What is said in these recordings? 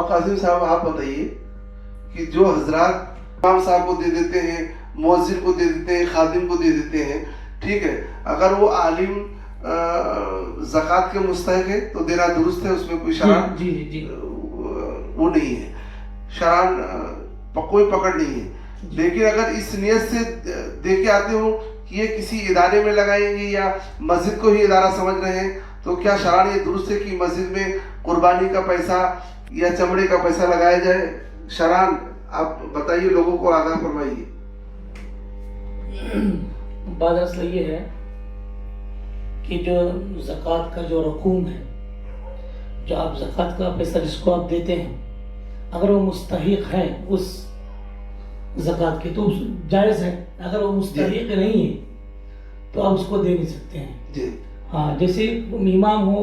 अब कासिम साहब आप बताइए कि जो हजरात इमाम साहब को दे देते हैं, मुअज्जिन को दे देते हैं, खादिम को दे देते हैं, ठीक है, अगर वो आलिम ज़कात के मुस्तहिक है तो देना दुरुस्त है, उसमें कोई शरान वो नहीं है, शरान कोई पकड़ नहीं है। लेकिन अगर इस नियत से दे के आते हो कि ये किसी इदारे में लगाएंगे या मस्जिद को ही इदारा समझ रहे हैं, तो क्या शरान ये दुरुस्त है कि मस्जिद में कुर्बानी का पैसा या चमड़े का पैसा लगाया जाए? शरान आप बताइए, लोगों को आगाह फरमाइए। बात असल ये है कि जो ज़कात का जो रकूम है, जो आप ज़कात का पैसा जिसको आप देते हैं, अगर वो मुस्तहिक है उस ज़कात की तो जायज़ है। अगर वो मुस्तहिक नहीं है तो आप उसको दे नहीं सकते हैं जी। हाँ, जैसे इमाम हो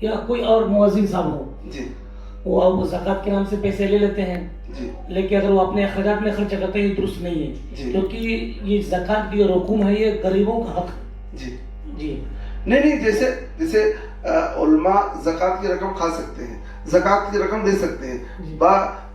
या कोई और मुअज्जिन साहब हो जी, वो अब ज़कात के नाम से पैसे ले लेते हैं जी, लेकिन अगर वो अपने अखराजात में खर्च करते हैं ये दुरुस्त नहीं है, क्योंकि ये ज़कात की जो रकूम है ये गरीबों का हक है। जी जी नहीं, जैसे उलमा ज़कात की रकम खा सकते हैं, ज़कात की रकम दे सकते हैं,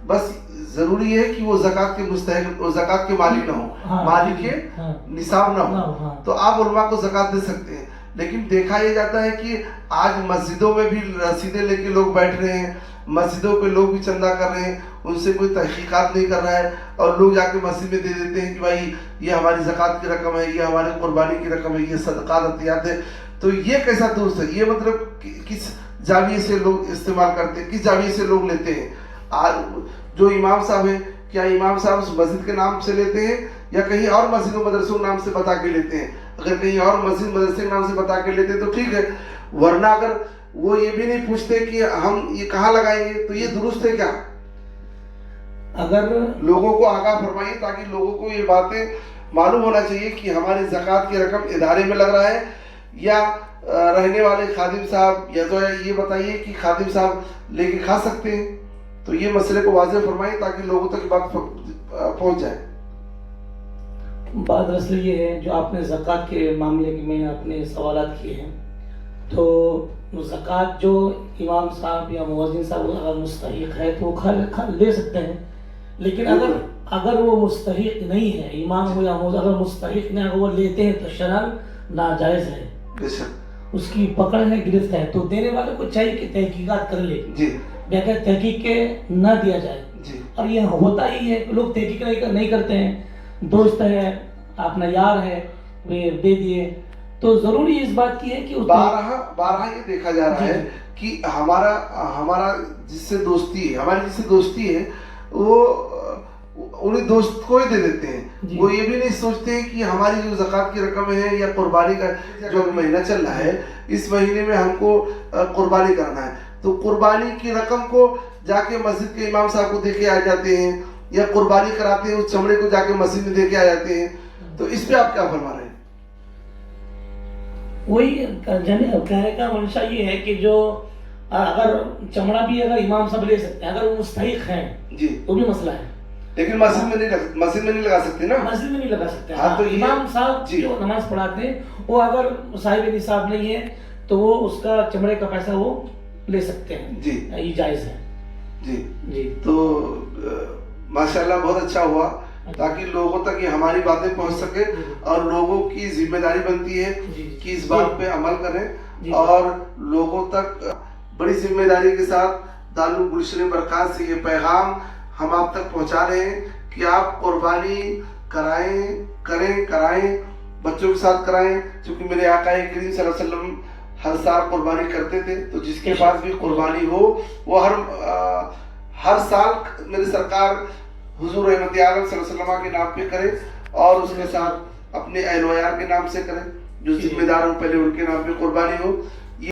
बस जरूरी है कि वो ज़कात के मुस्तहिक, ज़कात के मालिक ना हो, हाँ, मालिक के हाँ, निसाब ना हो, हाँ, तो आप उलमा को ज़कात दे सकते हैं। लेकिन देखा ये जाता है कि आज मस्जिदों में भी रसीदें लेके लोग बैठ रहे हैं, मस्जिदों पे लोग भी चंदा कर रहे हैं, उनसे कोई तहकीकात नहीं कर रहा है, और लोग जाके मस्जिद में दे देते हैं कि भाई ये हमारी ज़कात की रकम है, ये हमारी कुर्बानी की रकम है, ये सदक़ात अतियात है। तो ये कैसा दुरुस्त है? ये मतलब किस जाविये से लोग इस्तेमाल करते हैं, किस जाविये से लोग लेते हैं? जो इमाम साहब हैं, क्या इमाम साहब उस मस्जिद के नाम से लेते हैं या कहीं और मस्जिदों मदरसों के नाम से बता के लेते हैं? अगर कहीं और मस्जिद मदरसे के नाम से बता के लेते हैं तो ठीक है, वरना अगर वो ये भी नहीं पूछते कि हम ये कहाँ लगाएंगे तो ये दुरुस्त है क्या? अगर लोगों को आगाह फरमाइए ताकि लोगों को ये बातें मालूम होना चाहिए कि हमारी ज़कात की रकम इदारे में लग रहा है या रहने वाले खादिम साहब, या तो ये बताइए कि खादिम साहब लेके खा सकते हैं। तो ये मसले को वाज़ेह फरमाइए ताकि लोगों तक बात पहुंच जाए। बात असल ये है, जो आपने ज़कात के मामले में आपने सवालात किए हैं, तो ज़कात जो इमाम साहब या मुअज्जिन साहब अगर मुस्तहिक है तो वो ले सकते हैं, लेकिन अगर वो मुस्तहिक नहीं है, इमाम हो या अगर मुस्तहिक नहीं, अगर वो लेते हैं तो शरअन नाजायज़ है, उसकी पकड़ है, गिरफ्त है। तो देने वाले को चाहिए कि तहकीकात कर ले, बगैर तहकीक के न दिया जाए। और ये होता ही है, लोग तहकीक नहीं करते हैं, दोस्त है, अपना यार है, वे दे दिए। तो जरूरी इस बात की है कि बारहा ये देखा जा रहा है कि हमारा जिससे दोस्ती है वो उन्हीं दोस्त को ही दे देते हैं। वो ये भी नहीं सोचते हैं कि हमारी जो ज़कात की रकम है या कुर्बानी का जो महीना चल रहा है, इस महीने में हमको कुर्बानी करना है, तो कुर्बानी की रकम को जाके मस्जिद के इमाम साहब को दे के आ जाते हैं, या कुर्बानी कराते हैं उस चमड़े को जाके मस्जिद में दे के आ जाते हैं। तो इस पे आप क्या फरमा रहे हैं? वही कहने का मंशा ये है कि जो अगर चमड़ा भी अगर इमाम साहब ले सकते हैं, अगर वो मुस्तहिक हैं जी, तो भी मसला है, लेकिन मस्जिद में नहीं लगा सकते ना, मस्जिद में नहीं लगा सकते। हाँ, तो इमाम साहब जो नमाज पढ़ाते हैं वो अगर साहिब निसाब नहीं है तो वो उसका चमड़े का पैसा वो ले सकते हैं जी, ये जायज़ है जी। तो माशाल्लाह बहुत अच्छा हुआ, ताकि लोगों तक ये हमारी बातें पहुंच सके, और लोगों की जिम्मेदारी बनती है कि इस बात पे अमल करें, और लोगों तक बड़ी जिम्मेदारी के साथ दारुल गुलशन बरकात से ये पैगाम हम आप तक पहुंचा रहे हैं कि आप कुर्बानी कराएं, बच्चों के साथ कराएं, क्योंकि मेरे आका करीम सल्लल्लाहु अलैहि वसल्लम हर साल कुर्बानी करते थे। तो जिसके पास भी कुर्बानी हो वो हर साल मेरे सरकार हुजूर रहमत आलम सल्लल्लाहु अलैहि वसल्लम के नाम पे करे, और उसके साथ अपने अहल व यार के नाम से करें, जो जिम्मेदार हो पहले उनके नाम पे कुर्बानी हो।